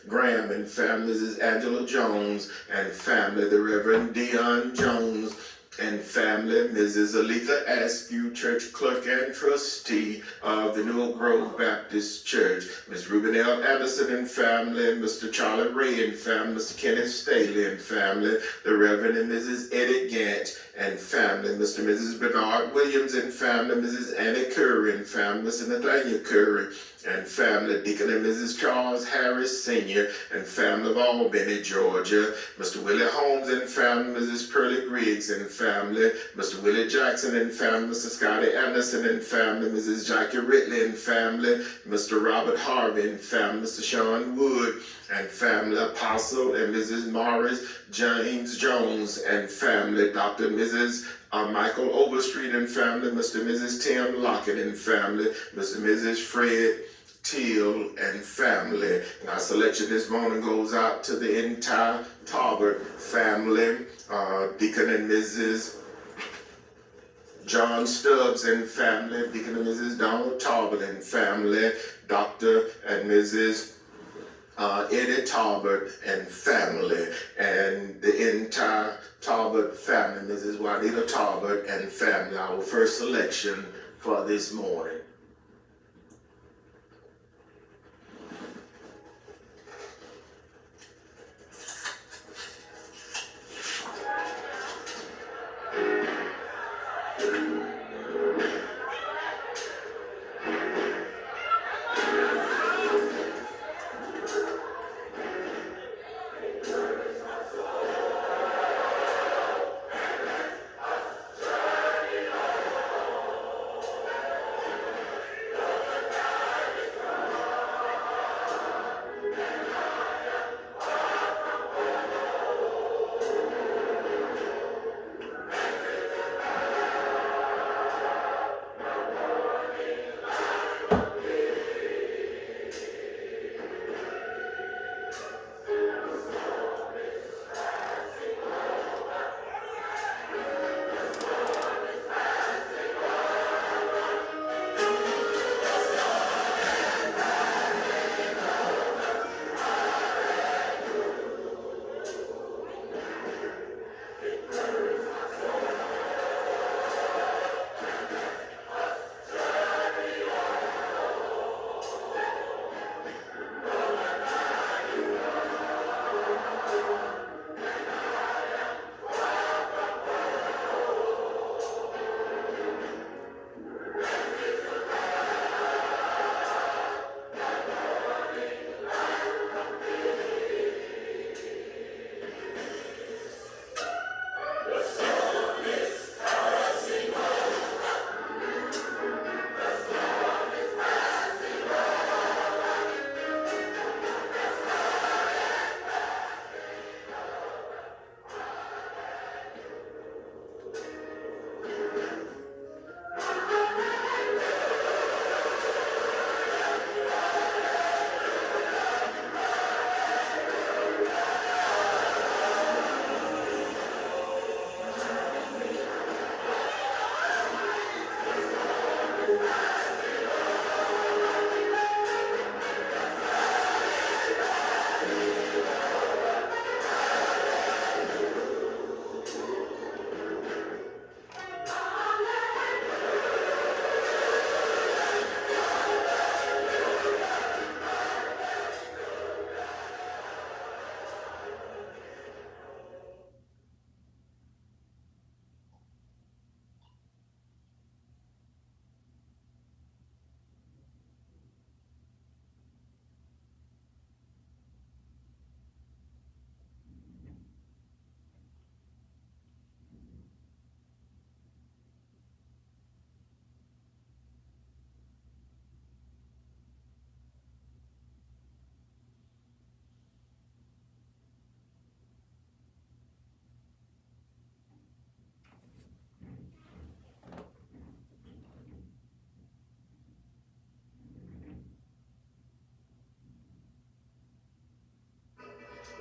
Graham and family, Mrs. Angela Jones and family, the Reverend Dion Jones and family, Mrs. Aletha Askew, church clerk and trustee of the Newell Grove Baptist Church, Ms. Ruben L. Anderson and family, Mr. Charlie Ray and family, Mr. Kenneth Staley and family, the Reverend and Mrs. Eddie Gant and family, Mr. and Mrs. Bernard Williams and family, Mrs. Annie Curry and family, Mr. Nathaniel Curry and family, Deacon and Mrs. Charles Harris Sr. and family of Albany, Georgia, Mr. Willie Holmes and family, Mrs. Pearlie Griggs and family, Mr. Willie Jackson and family, Mr. Scotty Anderson and family, Mrs. Jackie Ridley and family, Mr. Robert Harvey and family, Mr. Sean Wood and family, Apostle and Mrs. Morris James Jones and family, Dr. and Mrs. Michael Overstreet and family, Mr. and Mrs. Tim Lockett and family, Mr. and Mrs. Fred Teal and family. And our selection this morning goes out to the entire Talbot family, Deacon and Mrs. John Stubbs and family, Deacon and Mrs. Donald Talbot and family, Dr. and Mrs. Eddie Talbot and family, and the entire Talbot family, Mrs. Juanita Talbot and family, our first selection for this morning.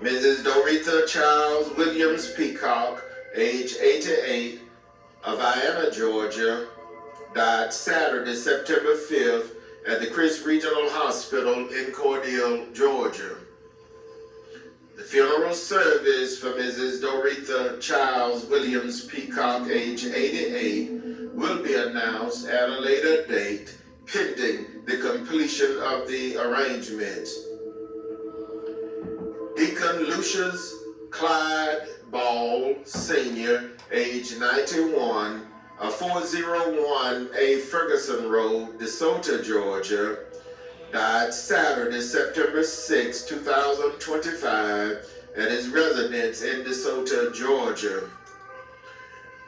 Mrs. Doretha Charles Williams Peacock, age 88, of Vienna, Georgia, died Saturday, September 5th at the Chris Regional Hospital in Cordele, Georgia. The funeral service for Mrs. Doretha Charles Williams Peacock, age 88, will be announced at a later date, pending the completion of the arrangements. Deacon Lucius Clyde Ball, Sr., age 91, of 401A Ferguson Road, DeSoto, Georgia, died Saturday, September 6, 2025, at his residence in DeSoto, Georgia.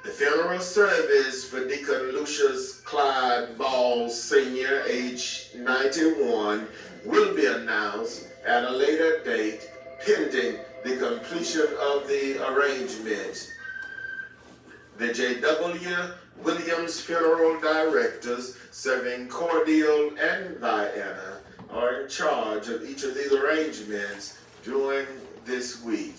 The funeral service for Deacon Lucius Clyde Ball, Sr., age 91, will be announced at a later date, pending the completion of the arrangements. The Jwwilliams funeral directors serving Cordele and Vienna are in charge of each of these arrangements during this week.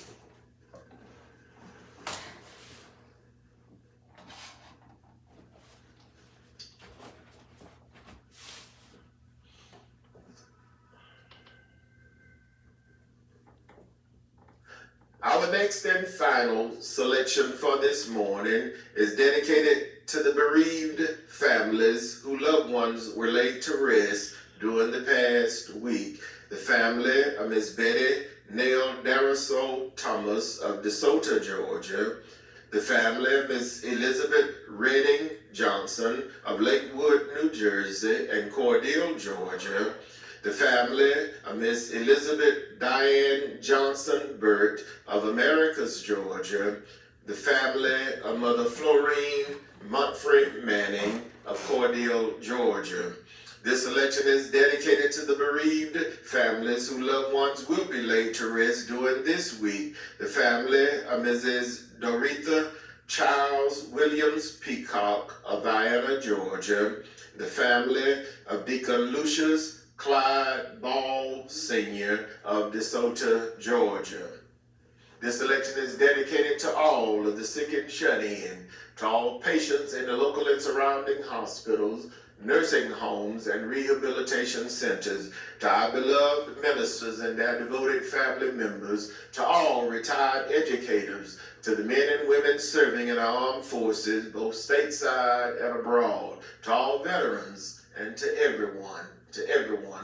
Our next and final selection for this morning is dedicated to the bereaved families whose loved ones were laid to rest during the past week. The family of Miss Betty Nell Daraso Thomas of DeSoto, Georgia. The family of Miss Elizabeth Redding Johnson of Lakewood, New Jersey and Cordele, Georgia. The family of Miss Elizabeth Diane Johnson Burt of Americus, Georgia. The family of Mother Florine Montfrey Manning of Cordele, Georgia. This selection is dedicated to the bereaved families whose loved ones will be laid to rest during this week. The family of Mrs. Doretha Charles Williams Peacock of Vienna, Georgia. The family of Deacon Lucius Clyde Ball, Sr. of DeSoto, Georgia. This selection is dedicated to all of the sick and shut-in, to all patients in the local and surrounding hospitals, nursing homes, and rehabilitation centers, to our beloved ministers and their devoted family members, to all retired educators, to the men and women serving in our armed forces, both stateside and abroad, to all veterans, and to everyone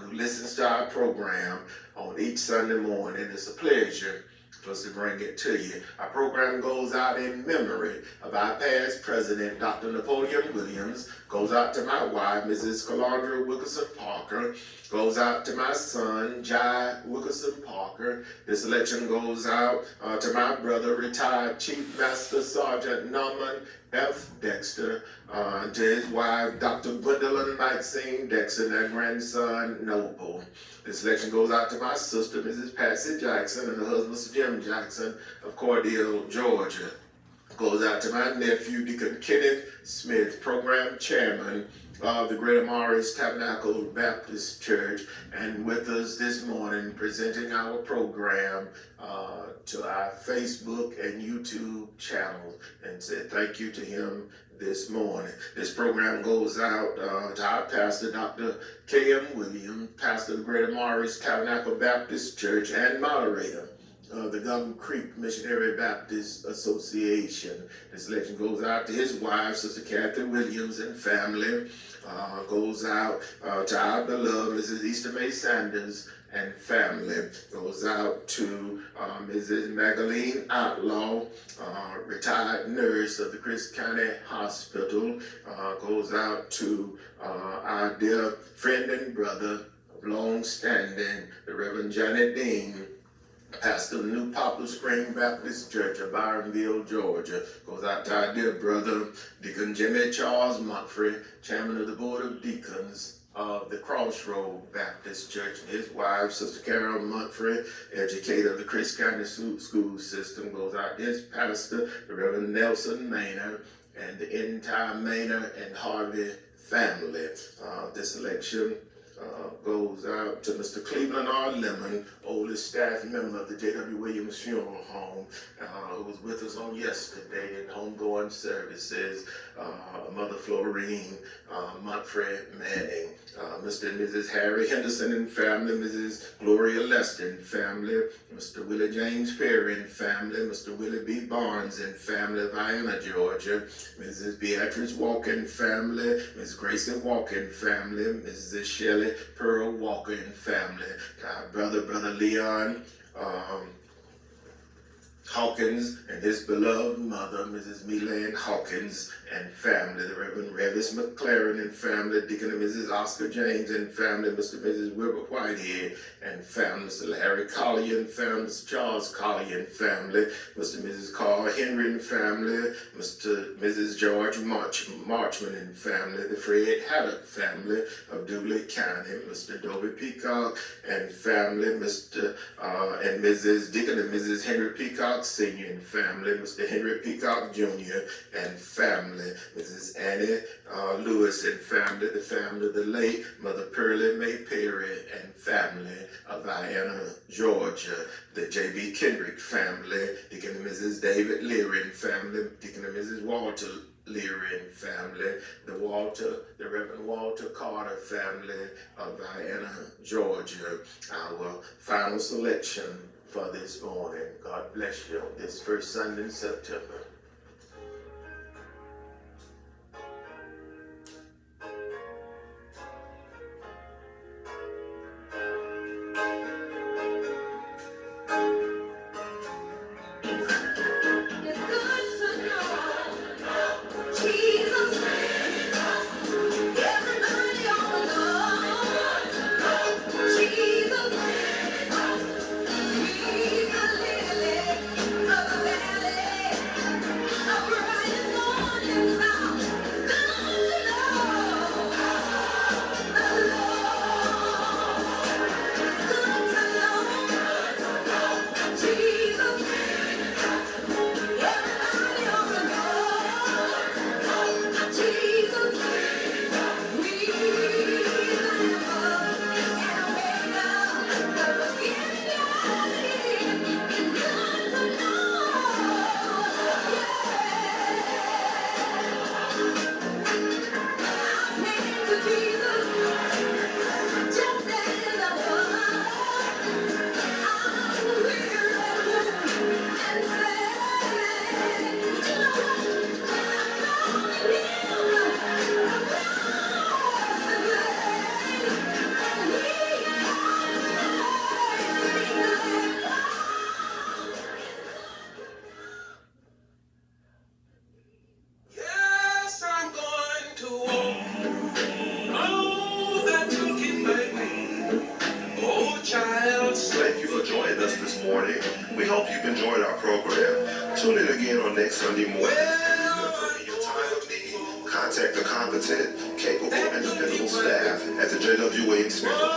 who listens to our program on each Sunday morning. It's a pleasure for us to bring it to you. Our program goes out in memory of our past president, Dr. Napoleon Williams, goes out to my wife, Mrs. Calandra Wilkerson Parker, goes out to my son, Jai Wilkerson Parker. This selection goes out to my brother, retired Chief Master Sergeant Norman F. Dexter, to his wife, Dr. Gwendolyn Maxine Dexter, and their grandson, Noble. This selection goes out to my sister, Mrs. Patsy Jackson, and her husband, Mr. Jim Jackson of Cordele, Georgia. Goes out to my nephew, Deacon Kenneth Smith, program chairman of the Greater Morris Tabernacle Baptist Church, and with us this morning presenting our program to our Facebook and YouTube channels, and said thank you to him this morning. This program goes out to our pastor, Dr. K.M. Williams, pastor of the Greater Morris Tabernacle Baptist Church and moderator of the Gum Creek Missionary Baptist Association. This selection goes out to his wife, Sister Kathy Williams, and family. Goes out to our beloved Mrs. Easter May Sanders and family. Goes out to Mrs. Magaline Outlaw, retired nurse of the Chris County Hospital. Goes out to our dear friend and brother of long standing, the Reverend Janet Dean, pastor of the New Poplar Spring Baptist Church of Byronville, Georgia. Goes out to our dear brother, Deacon Jimmy Charles Montfrey, chairman of the Board of Deacons of the Crossroad Baptist Church, and his wife, Sister Carol Montfrey, educator of the Chris County School System. Goes out to his pastor, the Reverend Nelson Maynard, and the entire Maynard and Harvey family. This election goes out to Mr. Cleveland R. Lemon, oldest staff member of the Jwwilliams Funeral Home, who was with us on yesterday in homegoing services. Mother Florine, Montfred Manning, Mr. and Mrs. Harry Henderson and family, Mrs. Gloria Lester and family, Mr. Willie James Perry and family, Mr. Willie B. Barnes and family of Vienna, Georgia, Mrs. Beatrice Walker and family, Miss Gracie Walker and family, Mrs. Shelley Pearl Walker and family, Brother Leon Hawkins and his beloved mother, Mrs. Melan Hawkins and family, the Reverend Revis McLaren and family, Deacon and Mrs. Oscar James and family, Mr. and Mrs. Wilbur Whitehead and family, Mr. Larry Collier and family, Mr. Charles Collier and family, Mr. and Mrs. Carl Henry and family, Mr. and Mrs. George Marchman and family, the Fred Haddock family of Dooley County, Mr. Dobie Peacock and family, Mr. and Mrs. Deacon and Mrs. Henry Peacock Sr. and family, Mr. Henry Peacock Jr. and family, Mrs. Annie Lewis and family, the family of the late Mother Pearlie May Perry and family of Vienna, Georgia, the J.B. Kendrick family, Deacon and Mrs. David Leary and family, Deacon and Mrs. Walter Leary and family, the Reverend Walter Carter family of Vienna, Georgia. Our final selection for this morning. God bless you on this first Sunday in September. Thank you for joining us this morning. We hope you've enjoyed our program. Tune in again on next Sunday morning. In your time of need, contact the competent, capable, and dependable staff at the Jwwilliams Funeral